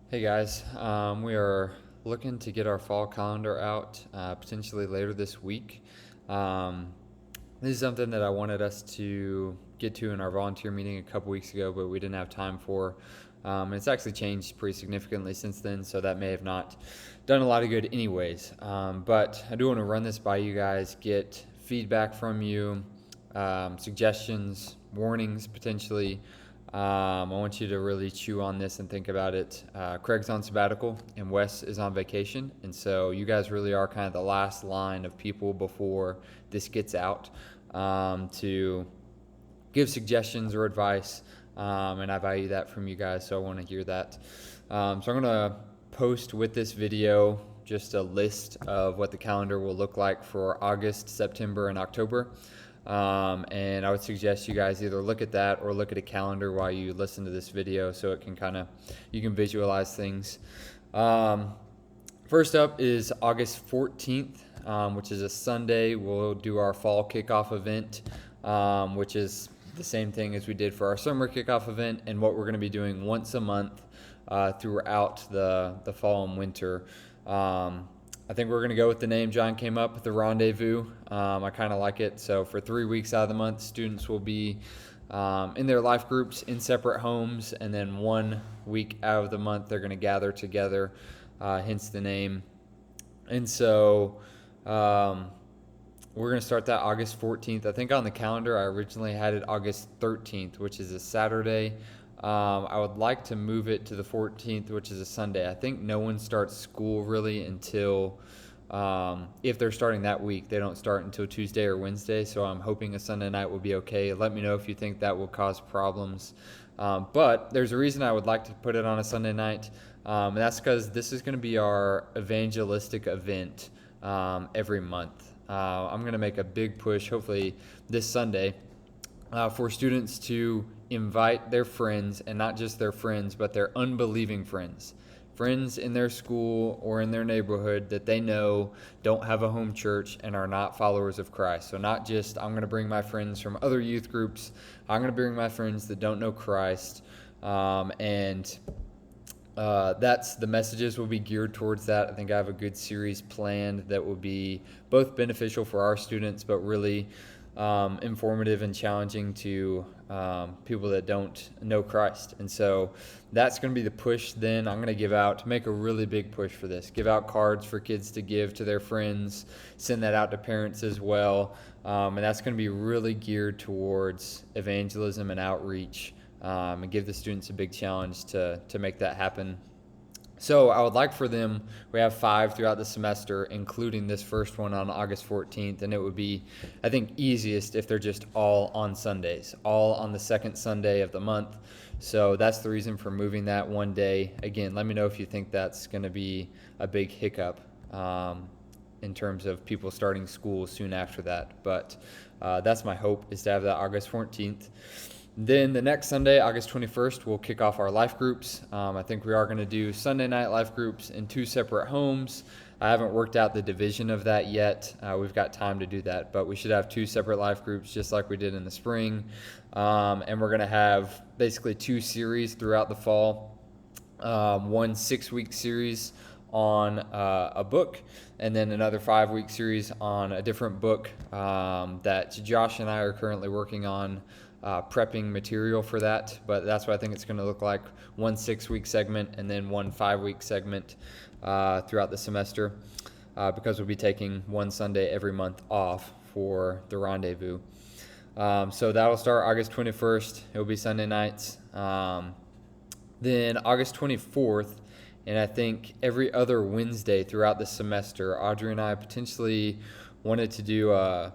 Hey guys, we are looking to get our fall calendar out potentially later this week. Um, this is something that I wanted us to get to in our volunteer meeting a couple weeks ago, but we didn't have time for. And it's actually changed pretty significantly since then, so that may have not done a lot of good, anyways. But I do want to run this by you guys, get feedback from you, suggestions, warnings potentially. I want you to really chew on this and think about it. Craig's on sabbatical and Wes is on vacation, and so you guys really are kind of the last line of people before this gets out to give suggestions or advice, and I value that from you guys, so I want to hear that. So I'm going to post with this video just a list of what the calendar will look like for August, September, and October. And I would suggest you guys either look at that or look at a calendar while you listen to this video so it can you can visualize things. Um, First up is August 14th, which is a Sunday. We'll do our fall kickoff event, which is the same thing as we did for our summer kickoff event, and what we're going to be doing once a month throughout the fall and winter. I think we're going to go with the name John came up with, the Rendezvous. I kind of like it. So for 3 weeks out of the month, students will be in their life groups in separate homes, and then 1 week out of the month, they're going to gather together, hence the name. And so we're going to start that August 14th. I think on the calendar, I originally had it August 13th, which is a Saturday. I would like to move it to the 14th, which is a Sunday. I think no one starts school really until, if they're starting that week, they don't start until Tuesday or Wednesday. So I'm hoping a Sunday night will be okay. Let me know if you think that will cause problems. But there's a reason I would like to put it on a Sunday night, and that's because this is going to be our evangelistic event every month. I'm going to make a big push, hopefully this Sunday, for students to invite their friends, and not just their friends, but their unbelieving friends. Friends in their school or in their neighborhood that they know don't have a home church and are not followers of Christ. So, not just I'm going to bring my friends from other youth groups, I'm going to bring my friends that don't know Christ. And that's the messages will be geared towards that. I think I have a good series planned that will be both beneficial for our students, but really informative and challenging to people that don't know Christ. And so that's going to be the push. Then I'm going to make a really big push for this. Give out cards for kids to give to their friends, send that out to parents as well. And that's going to be really geared towards evangelism and outreach, and give the students a big challenge to make that happen. So I would like for them, we have 5 throughout the semester, including this first one on August 14th, and it would be, I think, easiest if they're just all on Sundays, all on the second Sunday of the month. So that's the reason for moving that one day. Again, let me know if you think that's going to be a big hiccup in terms of people starting school soon after that. But that's my hope, is to have that August 14th. Then the next Sunday, August 21st, we'll kick off our life groups. I think we are going to do Sunday night life groups in 2 separate homes. I haven't worked out the division of that yet. We've got time to do that, but we should have 2 separate life groups just like we did in the spring. And we're going to have basically 2 series throughout the fall. One 6-week series on a book, and then another 5-week series on a different book that Josh and I are currently working on. Prepping material for that, but that's what I think it's going to look like. One 6-week segment and then one 5-week segment throughout the semester, because we'll be taking one Sunday every month off for the Rendezvous. So that will start August 21st. It will be Sunday nights. Then August 24th, and I think every other Wednesday throughout the semester, Audrey and I potentially wanted to do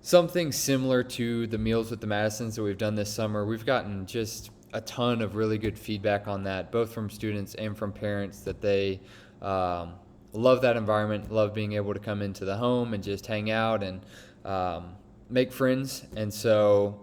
something similar to the Meals with the Madisons that we've done this summer. We've gotten just a ton of really good feedback on that, both from students and from parents, that they love that environment, love being able to come into the home and just hang out and make friends. And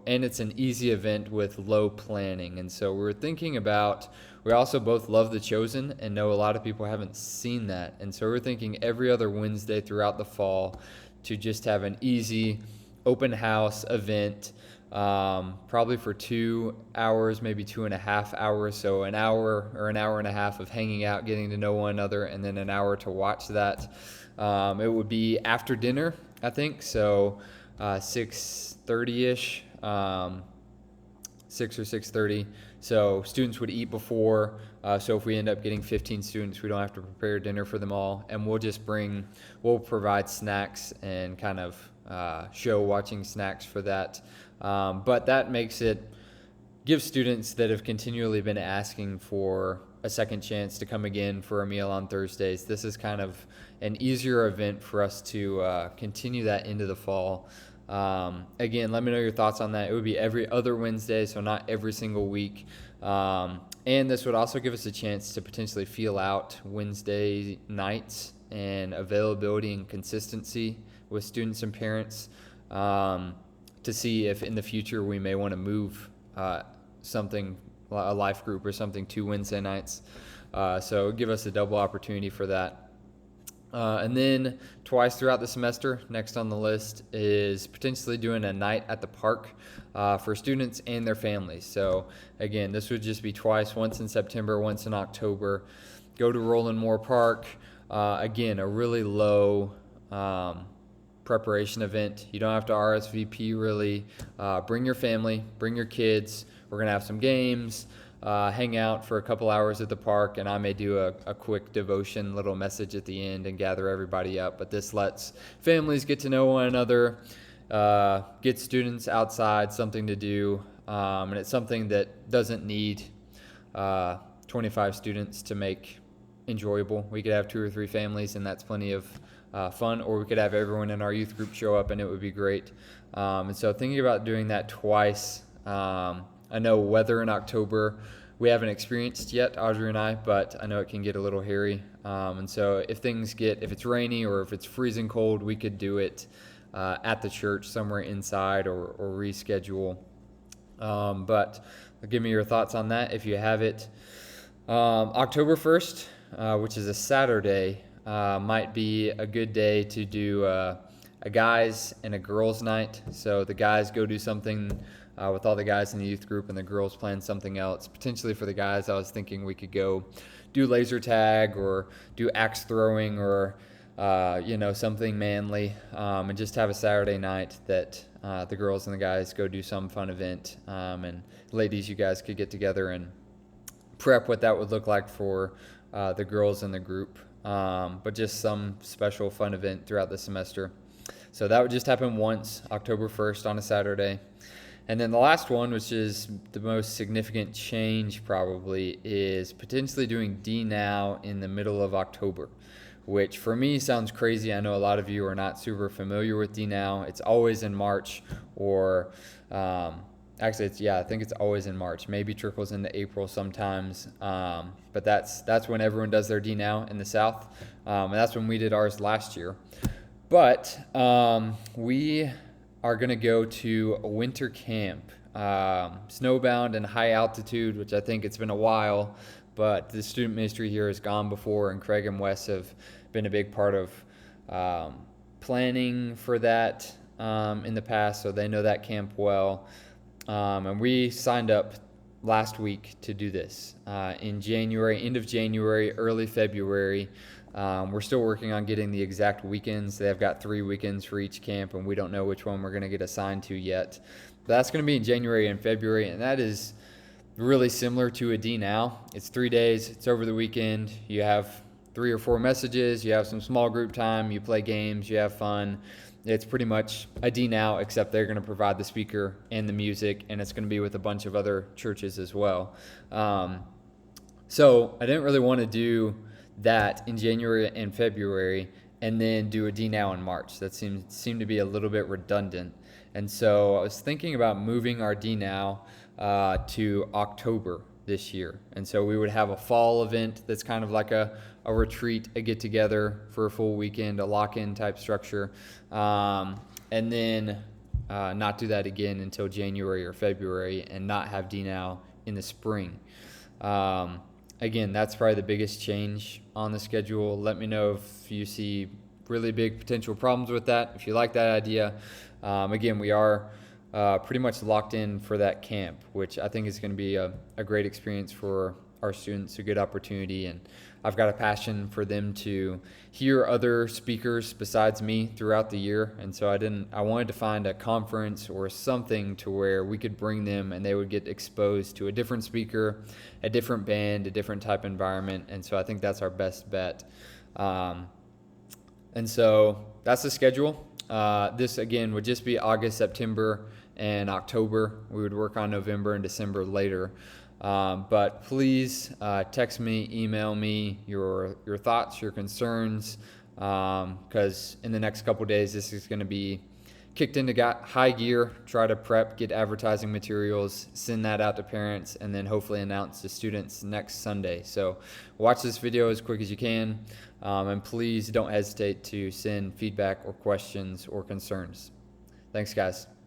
it's an easy event with low planning. And so we also both love The Chosen and know a lot of people haven't seen that. And so we're thinking every other Wednesday throughout the fall to just have an easy open house event probably for 2 hours, maybe 2.5 hours. So an hour or an hour and a half of hanging out, getting to know one another, and then an hour to watch that. It would be after dinner, I think. So 6:30ish, 6 or 6:30. So students would eat before. So if we end up getting 15 students, we don't have to prepare dinner for them all, and we'll provide snacks and kind of show watching snacks for that. But that gives students that have continually been asking for a second chance to come again for a meal on Thursdays. This is kind of an easier event for us to continue that into the fall. Again, let me know your thoughts on that. It would be every other Wednesday, so not every single week. And this would also give us a chance to potentially feel out Wednesday nights and availability and consistency with students and parents, to see if in the future we may want to move something, a life group or something, to Wednesday nights. So give us a double opportunity for that. And then twice throughout the semester, next on the list is potentially doing a night at the park for students and their families. So again, this would just be twice, once in September, once in October. Go to Roland Moore Park. Again, a really low preparation event. You don't have to RSVP really. Bring your family, bring your kids. We're going to have some games. Hang out for a couple hours at the park, and I may do a quick devotion, little message at the end, and gather everybody up. But this lets families get to know one another, get students outside, something to do, and it's something that doesn't need 25 students to make enjoyable. We could have 2 or 3 families, and that's plenty of fun, or we could have everyone in our youth group show up, and it would be great. And so thinking about doing that twice. I know weather in October we haven't experienced yet, Audrey and I, but I know it can get a little hairy. And so if it's rainy or if it's freezing cold, we could do it at the church somewhere inside, or reschedule. But give me your thoughts on that if you have it. October 1st, which is a Saturday, might be a good day to do a guys and a girls night. So the guys go do something with all the guys in the youth group, and the girls plan something else. Potentially for the guys, I was thinking we could go do laser tag or do axe throwing, or something manly, and just have a Saturday night that the girls and the guys go do some fun event. And ladies, you guys could get together and prep what that would look like for the girls in the group, but just some special fun event throughout the semester. So that would just happen once, October 1st on a Saturday. And then the last one, which is the most significant change probably, is potentially doing D-Now in the middle of October, which for me sounds crazy. I know a lot of you are not super familiar with D-Now. It's always in March, or actually, I think it's always in March. Maybe trickles into April sometimes, but that's when everyone does their D-Now in the South, and that's when we did ours last year. But we are going to go to a winter camp, snowbound and high altitude, which I think it's been a while, but the student ministry here has gone before, and Craig and Wes have been a big part of planning for that in the past, so they know that camp well. And we signed up last week to do this in January, end of January, early February. We're still working on getting the exact weekends. They've got 3 weekends for each camp, and we don't know which one we're going to get assigned to yet. But that's going to be in January and February, and that is really similar to a D-Now. It's 3 days. It's over the weekend. You have 3 or 4 messages. You have some small group time. You play games. You have fun. It's pretty much a D-Now, except they're going to provide the speaker and the music, and it's going to be with a bunch of other churches as well. So I didn't really want to do that in January and February and then do a D-Now in March. That seemed to be a little bit redundant. And so I was thinking about moving our D-Now to October this year. And so we would have a fall event that's kind of like a retreat, a get-together for a full weekend, a lock-in type structure, and then not do that again until January or February, and not have D-Now in the spring. Again, that's probably the biggest change on the schedule. Let me know if you see really big potential problems with that, if you like that idea. Again, we are pretty much locked in for that camp, which I think is going to be a great experience for our students, a good opportunity. And I've got a passion for them to hear other speakers besides me throughout the year. And so I wanted to find a conference or something to where we could bring them and they would get exposed to a different speaker, a different band, a different type of environment. And so I think that's our best bet. And so that's the schedule. This again would just be August, September, and October. We would work on November and December later. But please text me, email me your thoughts, your concerns, because in the next couple days this is going to be kicked into high gear. Try to prep, get advertising materials, send that out to parents, and then hopefully announce to students next Sunday. So watch this video as quick as you can, and please don't hesitate to send feedback or questions or concerns. Thanks, guys.